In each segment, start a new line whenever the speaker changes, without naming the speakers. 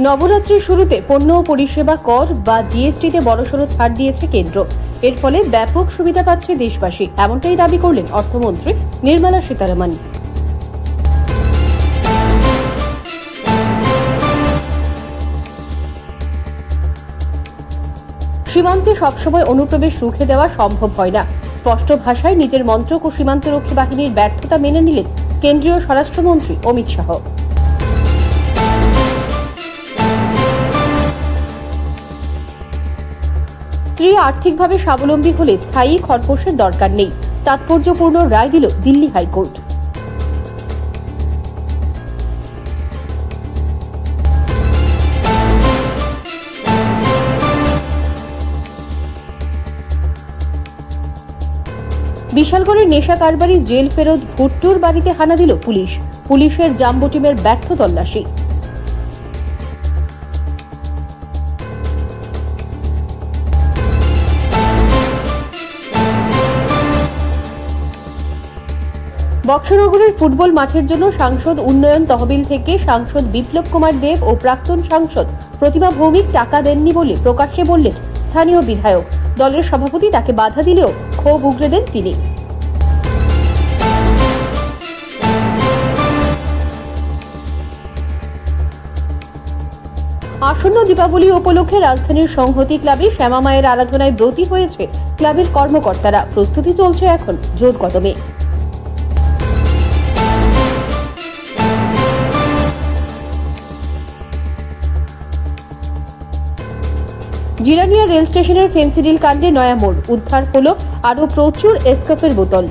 নবরাত্রির শুরুতে পণ্য ও পরিষেবা কর বা জিএসটিতে বড়সড় ছাড় দিয়েছে কেন্দ্র। এর ফলে ব্যাপক সুবিধা পাচ্ছে দেশবাসী, এমনটাই দাবি করলেন অর্থমন্ত্রী নির্মলা সীতারামন। সীমান্তে সবসময় অনুপ্রবেশ রুখে দেওয়া সম্ভব হয় না। স্পষ্ট ভাষায় নিজের মন্ত্রক ও সীমান্তরক্ষী বাহিনীর ব্যর্থতা মেনে নিলেন কেন্দ্রীয় স্বরাষ্ট্রমন্ত্রী অমিত শাহ। স্ত্রী আর্থিকভাবে স্বাবলম্বী হলে স্থায়ী খরপোশের দরকার নেই, তাৎপর্যপূর্ণ রায় দিল দিল্লি হাইকোর্ট। বিশালগড়ের নেশা কারবারি জেল ফেরত ভুট্টুর বাড়িতে হানা দিল পুলিশ। পুলিশের জাম্বো টিমের ব্যর্থ তল্লাশি। বক্সনগরের ফুটবল মাঠের জন্য সাংসদ উন্নয়ন তহবিল থেকে সাংসদ বিপ্লব কুমার দেব ও প্রাক্তন সাংসদ প্রতিমা ভৌমিক টাকা দেননি বলে প্রকাশ্যে বললেন স্থানীয় বিধায়ক। দলের সভাপতি তাকে বাধা দিলেও ক্ষোভ উগরে দেন তিনি। আসন্ন দীপাবলি উপলক্ষে রাজধানীর সংহতি ক্লাবে শ্যামা মায়ের আরাধনায় ব্রতী হয়েছে ক্লাবের কর্মকর্তারা। প্রস্তুতি চলছে এখন জোর কদমে। জিরানিয়া রেল স্টেশনের ফেন্সিডিল কাণ্ডে নয়া মোড়, উদ্ধার হলো আরো প্রচুর এসকাফের বোতল।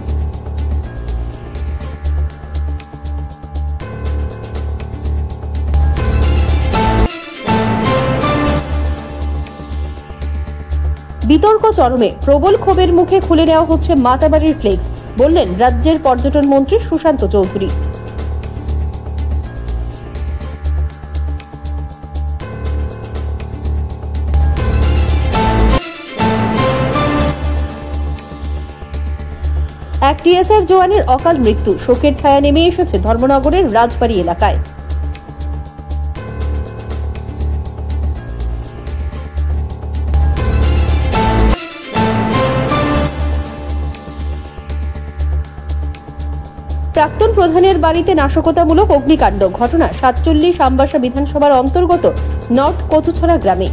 বিতর্ক চরমে, প্রবল ক্ষোভের মুখে খুলে নেওয়া হচ্ছে মাতাবাড়ির ফ্লেক্স, বললেন রাজ্যের পর্যটন মন্ত্রী সুশান্ত চৌধুরী। এক টিএসআর জওয়ানের অকাল মৃত্যু, শোকের ছায়া নেমে এসেছে ধর্মনগরের রাজবাড়ী এলাকায়। প্রাক্তন প্রধানের বাড়িতে নাশকতামূলক অগ্নিকাণ্ড, ঘটনা 47 আমবাসা বিধানসভার অন্তর্গত নর্থ কচুছড়া গ্রামে।